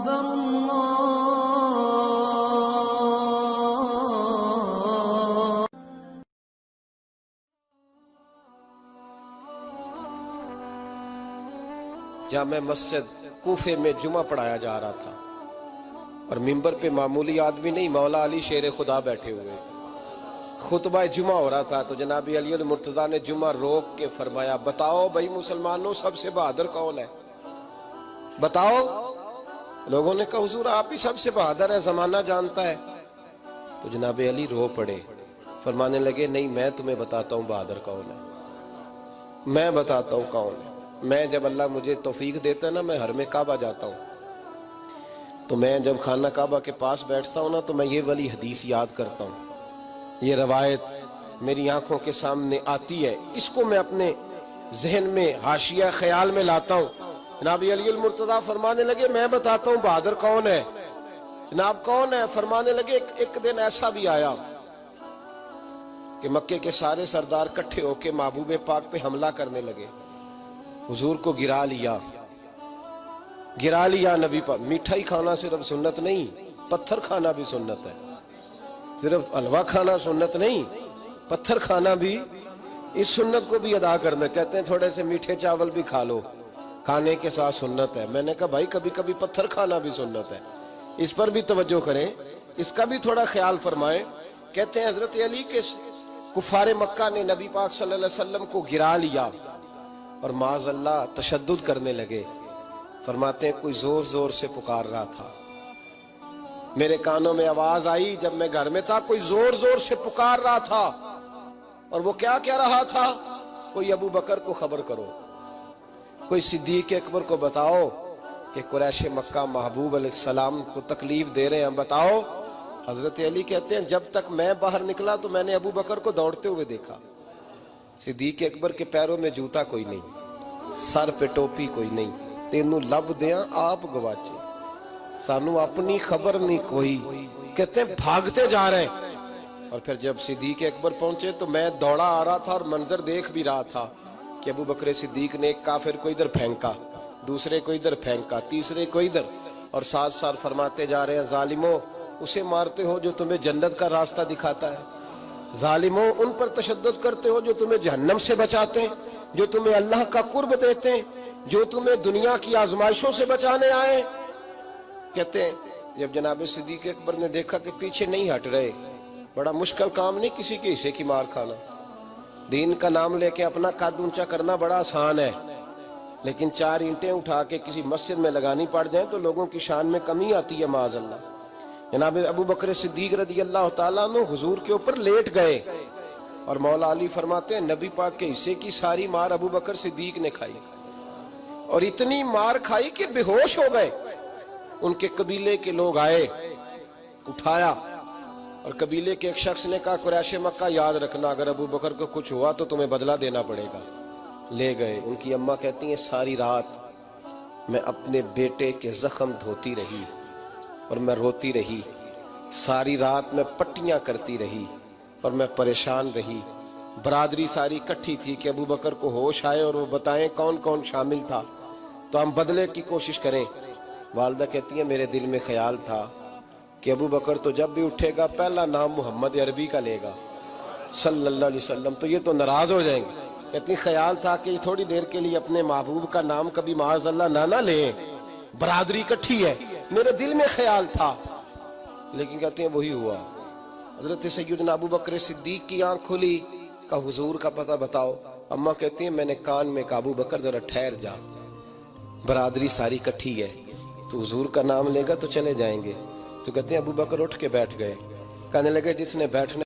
أكبر الله. جامع مسجد کوفے میں جمعہ پڑھایا جا رہا تھا اور منبر پہ معمولی آدمی نہیں، مولا علی شیر خدا بیٹھے ہوئے تھے. خطبہ جمعہ ہو رہا تھا تو جناب علی المرتضیٰ نے جمعہ روک کے فرمایا، بتاؤ بھائی مسلمانوں سب سے بہادر کون ہے؟ بتاؤ. لوگوں نے کہا حضور آپ ہی سب سے بہادر ہے، زمانہ جانتا ہے. تو جناب علی رو پڑے، فرمانے لگے نہیں، میں تمہیں بتاتا ہوں بہادر کون ہے، میں بتاتا ہوں کون ہے. میں جب اللہ مجھے توفیق دیتا ہے نا، میں حرم کعبہ جاتا ہوں تو میں جب خانہ کعبہ کے پاس بیٹھتا ہوں نا تو میں یہ والی حدیث یاد کرتا ہوں. یہ روایت میری آنکھوں کے سامنے آتی ہے، اس کو میں اپنے ذہن میں حاشیہ خیال میں لاتا ہوں. جناب علی المرتضیٰ فرمانے لگے میں بتاتا ہوں بہادر کون ہے. جناب کون ہے؟ فرمانے لگے ایک دن ایسا بھی آیا کہ مکے کے سارے سردار کٹھے ہو کے محبوب پاک پہ حملہ کرنے لگے، حضور کو گرا لیا نبی پاک. میٹھائی کھانا صرف سنت نہیں، پتھر کھانا بھی سنت ہے. صرف حلوہ کھانا سنت نہیں، پتھر کھانا بھی اس سنت کو بھی ادا کرنا. کہتے ہیں تھوڑے سے میٹھے چاول بھی کھا لو، کھانے کے ساتھ سنت ہے. میں نے کہا بھائی کبھی کبھی پتھر کھانا بھی سنت ہے، اس پر بھی توجہ کریں، اس کا بھی تھوڑا خیال فرمائیں. کہتے ہیں حضرت علی کے کفار مکہ نے نبی پاک صلی اللہ علیہ وسلم کو گرا لیا اور معاذ اللہ تشدد کرنے لگے. فرماتے ہیں کوئی زور زور سے پکار رہا تھا، میرے کانوں میں آواز آئی جب میں گھر میں تھا، کوئی زور زور سے پکار رہا تھا. اور وہ کیا کہہ رہا تھا؟ کوئی ابو بکر کو خبر کرو، کوئی صدیق اکبر کو بتاؤ کہ قریش مکہ محبوب علیہ السلام کو تکلیف دے رہے ہیں، بتاؤ. حضرت علی کہتے ہیں جب تک میں باہر نکلا تو میں نے ابو بکر کو دوڑتے ہوئے دیکھا. صدیق اکبر کے پیروں میں جوتا کوئی نہیں، سر پہ ٹوپی کوئی نہیں. تینوں لب دیاں آپ گواچے، سانو اپنی خبر نہیں کوئی. کہتے ہیں بھاگتے جا رہے ہیں. اور پھر جب صدیق اکبر پہنچے تو میں دوڑا آ رہا تھا اور منظر دیکھ بھی رہا تھا کہ ابو بکر صدیق نے ایک کافر کو ادھر پھینکا، دوسرے کو ادھر پھینکا، تیسرے کو ادھر، اور ساتھ ساتھ فرماتے جا رہے ہیں ظالموں اسے مارتے ہو جو تمہیں جنت کا راستہ دکھاتا ہے، ظالموں ان پر تشدد کرتے ہو جو تمہیں جہنم سے بچاتے ہیں، جو تمہیں اللہ کا قرب دیتے ہیں، جو تمہیں دنیا کی آزمائشوں سے بچانے آئے. کہتے ہیں جب جناب صدیق اکبر نے دیکھا کہ پیچھے نہیں ہٹ رہے، بڑا مشکل کام نہیں کسی کے حصے کی مار کھانا، دین کا نام لے کے اپنا قد اونچا کرنا بڑا آسان ہے، لیکن 4 اینٹیں اٹھا کے کسی مسجد میں لگانی پڑ جائیں تو لوگوں کی شان میں کمی آتی ہے معاذ اللہ. جناب ابو بکر صدیق رضی اللہ تعالیٰ عنہ حضور کے اوپر لیٹ گئے اور مولا علی فرماتے ہیں نبی پاک کے حصے کی ساری مار ابو بکر صدیق نے کھائی، اور اتنی مار کھائی کہ بے ہوش ہو گئے. ان کے قبیلے کے لوگ آئے، اٹھایا، اور قبیلے کے ایک شخص نے کہا قریش مکہ یاد رکھنا اگر ابو بکر کو کچھ ہوا تو تمہیں بدلہ دینا پڑے گا. لے گئے. ان کی اماں کہتی ہیں ساری رات میں اپنے بیٹے کے زخم دھوتی رہی اور میں روتی رہی، ساری رات میں پٹیاں کرتی رہی اور میں پریشان رہی. برادری ساری کٹھی تھی کہ ابو بکر کو ہوش آئے اور وہ بتائیں کون کون شامل تھا تو ہم بدلے کی کوشش کریں. والدہ کہتی ہیں میرے دل میں خیال تھا کہ ابو بکر تو جب بھی اٹھے گا پہلا نام محمد عربی کا لے گا صلی اللہ علیہ وسلم، تو یہ تو ناراض ہو جائیں گے. کہتی خیال تھا کہ تھوڑی دیر کے لیے اپنے محبوب کا نام کبھی معاذ اللہ نہ لیں، برادری کٹھی ہے، میرے دل میں خیال تھا. لیکن کہتے ہیں وہی ہوا. حضرت سیدنا ابو بکر صدیق کی آنکھ کھلی، کہا حضور کا پتہ بتاؤ. اماں کہتی ہیں میں نے کان میں کہا ابو بکر ذرا ٹھہر جا، برادری ساری کٹھی ہے، تو حضور کا نام لے گا تو چلے جائیں گے. تو کہتے ہیں ابو بکر اٹھ کے بیٹھ گئے. کہنے لگے جس نے بیٹھنے